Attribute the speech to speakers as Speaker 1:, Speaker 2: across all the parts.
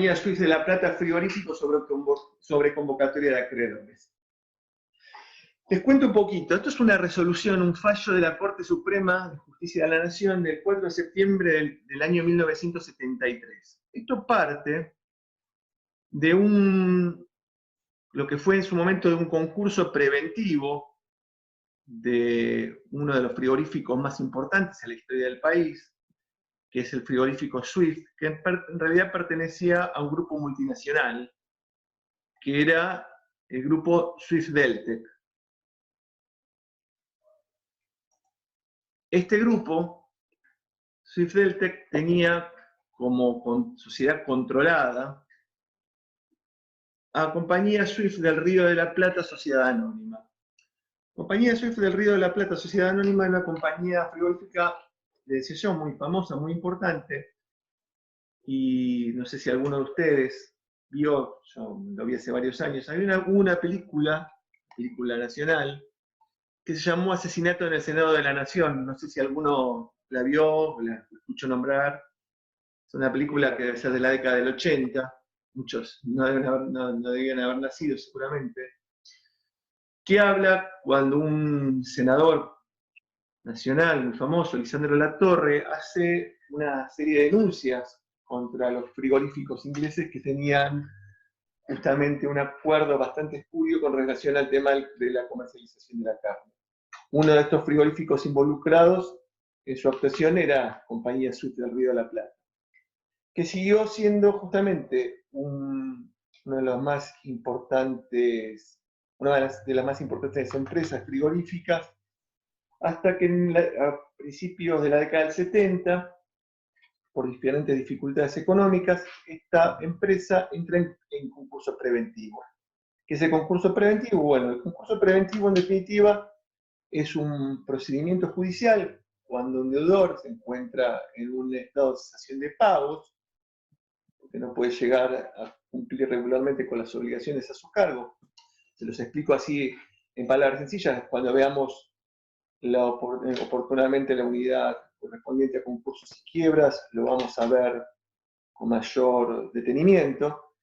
Speaker 1: Compañía Suiza de La Plata, frigorífico sobre convocatoria de acreedores. Les cuento un poquito. Esto es una resolución, un fallo de la Corte Suprema de Justicia de la Nación del 4 de septiembre del año 1973. Esto parte de lo que fue en su momento de un concurso preventivo de uno de los frigoríficos más importantes en la historia del país, que es el frigorífico Swift, que en realidad pertenecía a un grupo multinacional, que era el grupo Swiss Deltec. Este grupo, Swiss Deltec, tenía como sociedad controlada a Compañía Swift del Río de la Plata, Sociedad Anónima. Compañía Swift del Río de la Plata, Sociedad Anónima, es una compañía frigorífica, le decía yo, muy famosa, muy importante, y no sé si alguno de ustedes vio, yo lo vi hace varios años, hay una película nacional, que se llamó Asesinato en el Senado de la Nación. No sé si alguno la vio o la escuchó nombrar. Es una película que debe ser de la década del 80, muchos no debían haber nacido seguramente, que habla cuando un senador nacional muy famoso, Lisandro Latorre, hace una serie de denuncias contra los frigoríficos ingleses que tenían justamente un acuerdo bastante espurio con relación al tema de la comercialización de la carne. Uno de estos frigoríficos involucrados en su actuación era Compañía Swift del Río de la Plata, que siguió siendo justamente una de las más importantes empresas frigoríficas, hasta que a principios de la década del 70, por diferentes dificultades económicas, esta empresa entra en concurso preventivo. ¿Qué es el concurso preventivo? Bueno, el concurso preventivo en definitiva es un procedimiento judicial cuando un deudor se encuentra en un estado de cesación de pagos, porque no puede llegar a cumplir regularmente con las obligaciones a su cargo. Se los explico así en palabras sencillas. Cuando veamos oportunamente la unidad correspondiente a concursos y quiebras, lo vamos a ver con mayor detenimiento.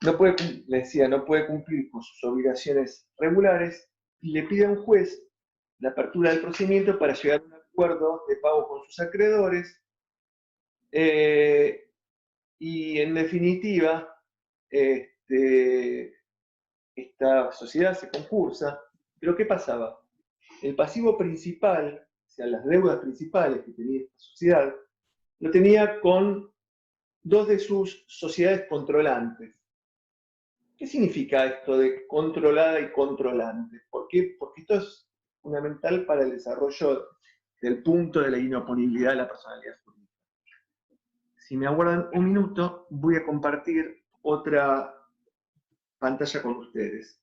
Speaker 1: No puede cumplir con sus obligaciones regulares y le pide a un juez la apertura del procedimiento para llegar a un acuerdo de pago con sus acreedores, y en definitiva esta sociedad se concursa. Pero ¿qué pasaba? El pasivo principal, o sea, las deudas principales que tenía esta sociedad, lo tenía con dos de sus sociedades controlantes. ¿Qué significa esto de controlada y controlante? ¿Por qué? Porque esto es fundamental para el desarrollo del punto de la inoponibilidad de la personalidad jurídica. Si me aguardan un minuto, voy a compartir otra pantalla con ustedes.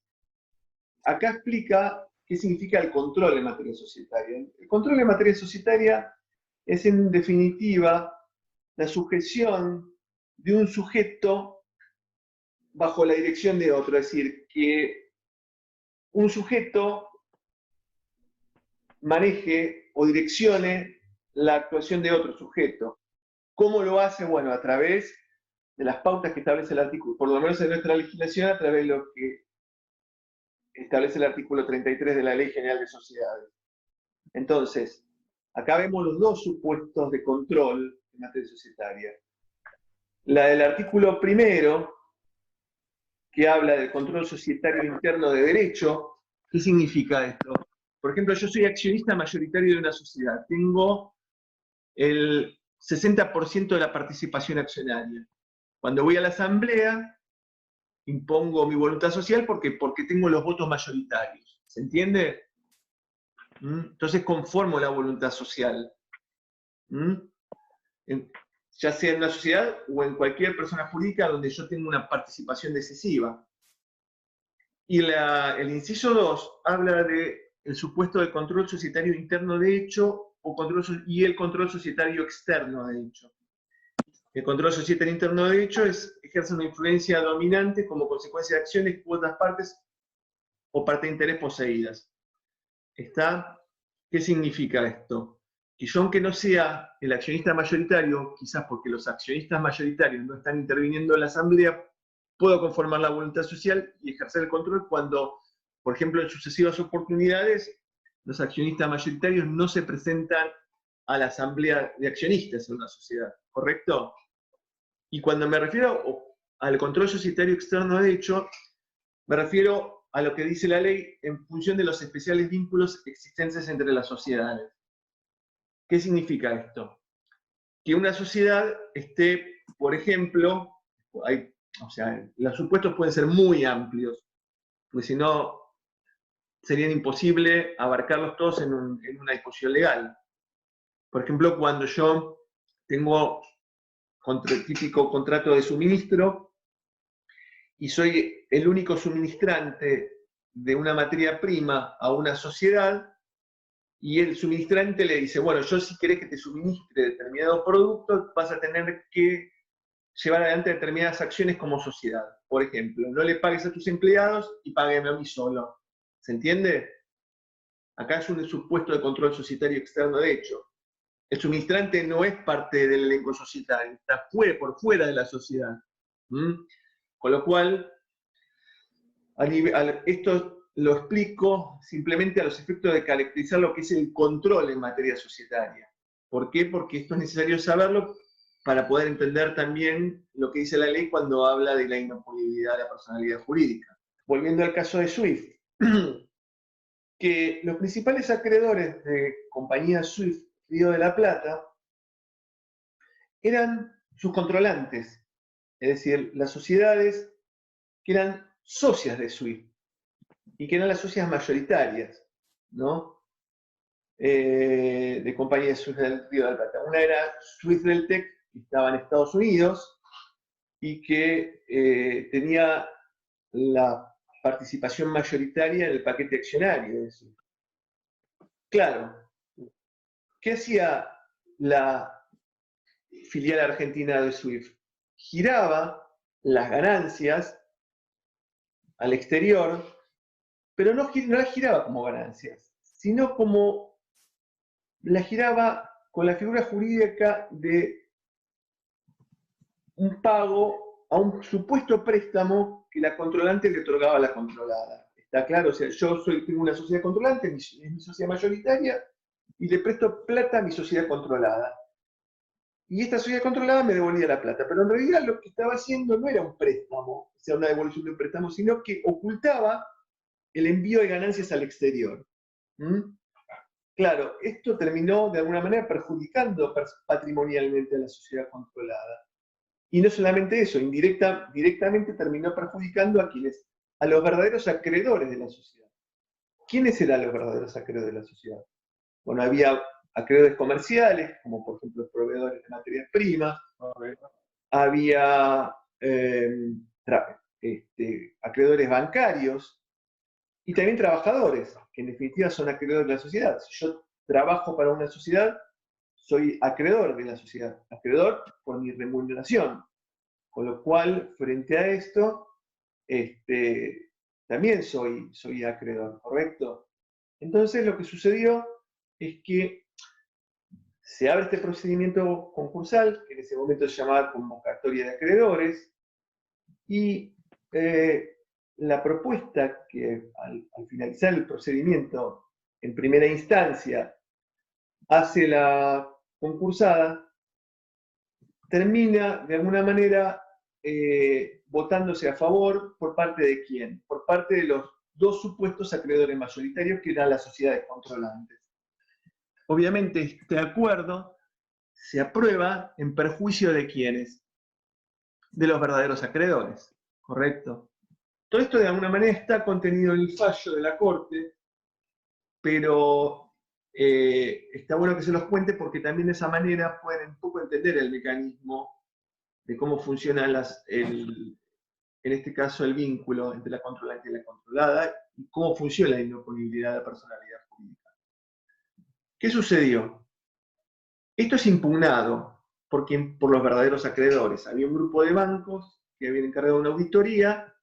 Speaker 1: Acá explica qué significa el control en materia societaria. El control en materia societaria es, en definitiva, la sujeción de un sujeto bajo la dirección de otro, es decir, que un sujeto maneje o direccione la actuación de otro sujeto. ¿Cómo lo hace? Bueno, a través de las pautas que establece el artículo, por lo menos en nuestra legislación, a través de lo que establece el artículo 33 de la Ley General de Sociedades. Entonces, acá vemos los dos supuestos de control en materia societaria. La del artículo primero, que habla del control societario interno de derecho. ¿Qué significa esto? Por ejemplo, yo soy accionista mayoritario de una sociedad. Tengo el 60% de la participación accionaria. Cuando voy a la asamblea, impongo mi voluntad social porque tengo los votos mayoritarios. ¿Se entiende? Entonces conformo la voluntad social. Ya sea en una sociedad o en cualquier persona jurídica donde yo tengo una participación decisiva. Y el inciso 2 habla del supuesto de control societario interno de hecho y el control societario externo de hecho. El control societario interno de hecho ejerce una influencia dominante como consecuencia de acciones u otras partes o parte de interés poseídas. ¿Está? ¿Qué significa esto? que yo, aunque no sea el accionista mayoritario, quizás porque los accionistas mayoritarios no están interviniendo en la asamblea, puedo conformar la voluntad social y ejercer el control cuando, por ejemplo, en sucesivas oportunidades, los accionistas mayoritarios no se presentan a la asamblea de accionistas en una sociedad, ¿correcto? Y cuando me refiero al control societario externo, de hecho, me refiero a lo que dice la ley en función de los especiales vínculos existentes entre las sociedades. ¿Qué significa esto? Que una sociedad esté, por ejemplo, o sea, los supuestos pueden ser muy amplios, porque si no, sería imposible abarcarlos todos en una disposición legal. Por ejemplo, cuando yo tengo típico contrato de suministro y soy el único suministrante de una materia prima a una sociedad, y el suministrante le dice, bueno, yo si querés que te suministre determinado producto, vas a tener que llevar adelante determinadas acciones como sociedad. Por ejemplo, no le pagues a tus empleados y págueme a mí solo. ¿Se entiende? Acá es un supuesto de control societario externo, de hecho. El suministrante no es parte del elenco societario, está por fuera de la sociedad. Con lo cual, esto lo explico simplemente a los efectos de caracterizar lo que es el control en materia societaria. ¿Por qué? Porque esto es necesario saberlo para poder entender también lo que dice la ley cuando habla de la inoponibilidad de la personalidad jurídica. Volviendo al caso de SWIFT, que los principales acreedores de compañía SWIFT, Río de la Plata, eran sus controlantes, es decir, las sociedades que eran socias de SWIFT y que eran las socias mayoritarias, ¿no? De compañía SWIFT del Río de la Plata. Una era SWIFT Deltec, que estaba en Estados Unidos y que tenía la participación mayoritaria en el paquete accionario de SWIFT. Claro, ¿qué hacía la filial argentina de SWIFT? Giraba las ganancias al exterior, pero no las giraba como ganancias, sino como la giraba con la figura jurídica de un pago a un supuesto préstamo que la controlante le otorgaba a la controlada. ¿Está claro? O sea, yo tengo una sociedad controlante, es mi sociedad mayoritaria, y le presto plata a mi sociedad controlada. Y esta sociedad controlada me devolvía la plata, pero en realidad lo que estaba haciendo no era un préstamo, o sea, una devolución de un préstamo, sino que ocultaba el envío de ganancias al exterior. Claro, esto terminó de alguna manera perjudicando patrimonialmente a la sociedad controlada. Y no solamente eso, directamente terminó perjudicando a los verdaderos acreedores de la sociedad. ¿Quiénes eran los verdaderos acreedores de la sociedad? Bueno, había acreedores comerciales, como por ejemplo los proveedores de materias primas, había acreedores bancarios y también trabajadores, que en definitiva son acreedores de la sociedad. Si yo trabajo para una sociedad, soy acreedor de la sociedad, acreedor por mi remuneración. Con lo cual, frente a esto, también soy acreedor, ¿correcto? Entonces lo que sucedió es que se abre este procedimiento concursal, que en ese momento se llamaba convocatoria de acreedores, y la propuesta que al finalizar el procedimiento en primera instancia hace la concursada, termina de alguna manera votándose a favor por parte de quién? Por parte de los dos supuestos acreedores mayoritarios que eran las sociedades controlantes. Obviamente este acuerdo se aprueba en perjuicio de quiénes? De los verdaderos acreedores, ¿correcto? Todo esto de alguna manera está contenido en el fallo de la Corte, pero está bueno que se los cuente porque también de esa manera pueden un poco entender el mecanismo de cómo funciona en este caso el vínculo entre la controlante y la controlada y cómo funciona la inoponibilidad de la personalidad jurídica. ¿Qué sucedió? Esto es impugnado por los verdaderos acreedores. Había un grupo de bancos que habían encargado una auditoría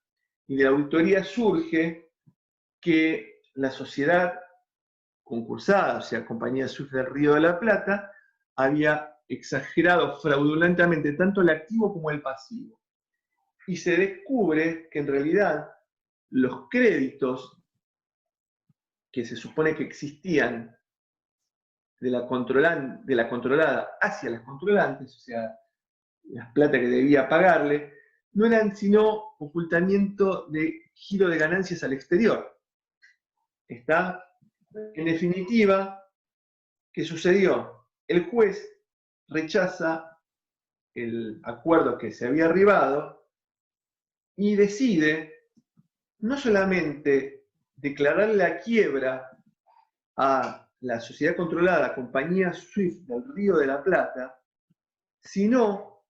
Speaker 1: y de la auditoría surge que la sociedad concursada, o sea, compañía SWIFT del Río de la Plata, había exagerado fraudulentamente tanto el activo como el pasivo. Y se descubre que en realidad los créditos que se supone que existían de la controlada hacia las controlantes, o sea, las plata que debía pagarle, no eran sino ocultamiento de giro de ganancias al exterior. ¿Está? En definitiva, ¿qué sucedió? El juez rechaza el acuerdo que se había arribado y decide no solamente declarar la quiebra a la sociedad controlada, compañía SWIFT del Río de la Plata, sino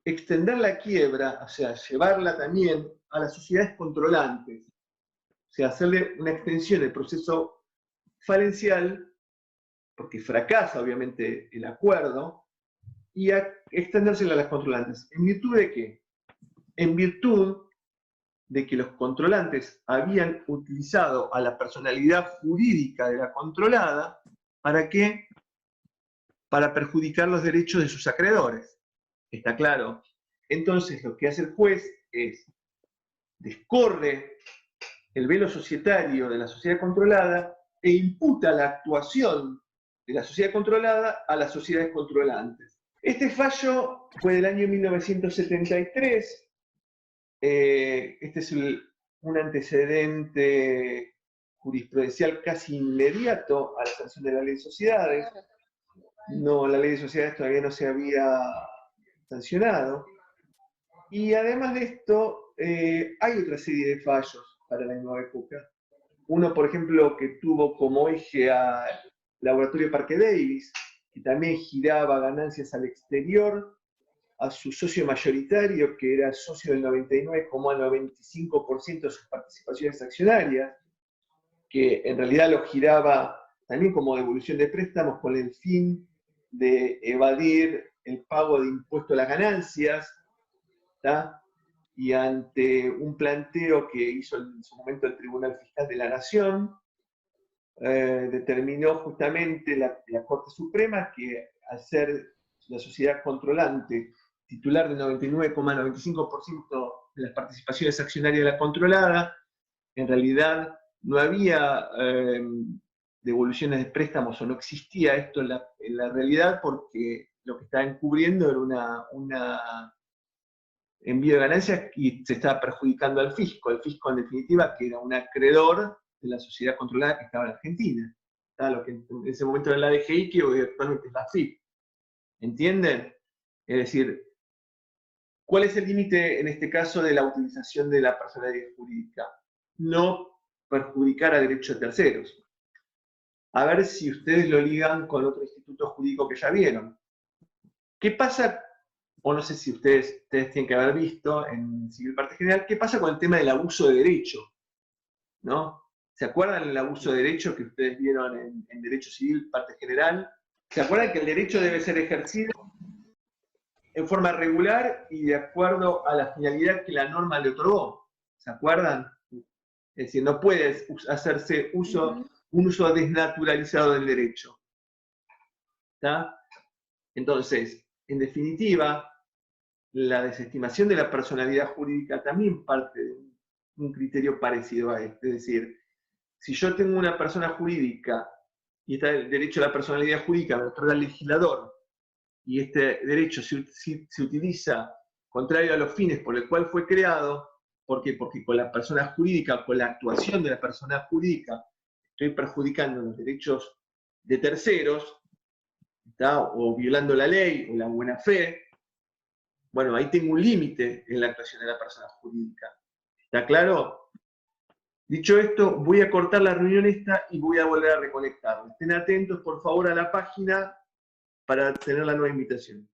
Speaker 1: extender la quiebra, o sea, llevarla también a las sociedades controlantes, o sea, hacerle una extensión del proceso falencial, porque fracasa obviamente el acuerdo, y a extendérsela a las controlantes. ¿En virtud de qué? En virtud de que los controlantes habían utilizado a la personalidad jurídica de la controlada, ¿para qué? Para perjudicar los derechos de sus acreedores. ¿Está claro? Entonces lo que hace el juez es descorre el velo societario de la sociedad controlada e imputa la actuación de la sociedad controlada a las sociedades controlantes. Este fallo fue del año 1973. Este es un antecedente jurisprudencial casi inmediato a la sanción de la ley de sociedades. No, la ley de sociedades todavía no se había sancionado. Y además de esto, hay otra serie de fallos para la nueva época. Uno, por ejemplo, que tuvo como eje al Laboratorio Parque Davis, que también giraba ganancias al exterior, a su socio mayoritario, que era socio del 99,95% de sus participaciones accionarias, que en realidad lo giraba también como devolución de préstamos con el fin de evadir el pago de impuesto a las ganancias, ¿tá? Y ante un planteo que hizo en su momento el Tribunal Fiscal de la Nación, determinó justamente la Corte Suprema que al ser la sociedad controlante titular del 99,95% de las participaciones accionarias de la controlada, en realidad no había devoluciones de préstamos o no existía esto en la realidad, porque lo que estaba encubriendo era una envío de ganancias y se estaba perjudicando al fisco en definitiva, que era un acreedor de la sociedad controlada que estaba en Argentina. Lo que en ese momento era la DGI, que hoy actualmente es la FIP. ¿Entienden? Es decir, ¿cuál es el límite en este caso de la utilización de la personalidad jurídica? No perjudicar a derechos de terceros. A ver si ustedes lo ligan con otro instituto jurídico que ya vieron. ¿Qué pasa, o no sé si ustedes tienen que haber visto en Civil Parte General, qué pasa con el tema del abuso de derecho? ¿No? ¿Se acuerdan del abuso de derecho que ustedes vieron en Derecho Civil Parte General? ¿Se acuerdan que el derecho debe ser ejercido en forma regular y de acuerdo a la finalidad que la norma le otorgó? ¿Se acuerdan? Es decir, no puede hacerse un uso desnaturalizado del derecho. ¿Está? Entonces, en definitiva, la desestimación de la personalidad jurídica también parte de un criterio parecido a este. Es decir, si yo tengo una persona jurídica y está el derecho a la personalidad jurídica, lo otorga el legislador, y este derecho se utiliza contrario a los fines por el cual fue creado, ¿por qué? Porque con la persona jurídica, con la actuación de la persona jurídica, estoy perjudicando los derechos de terceros, ¿está? O violando la ley o la buena fe. Bueno, ahí tengo un límite en la actuación de la persona jurídica. ¿Está claro? Dicho esto, voy a cortar la reunión esta y voy a volver a reconectarla. Estén atentos, por favor, a la página para tener la nueva invitación.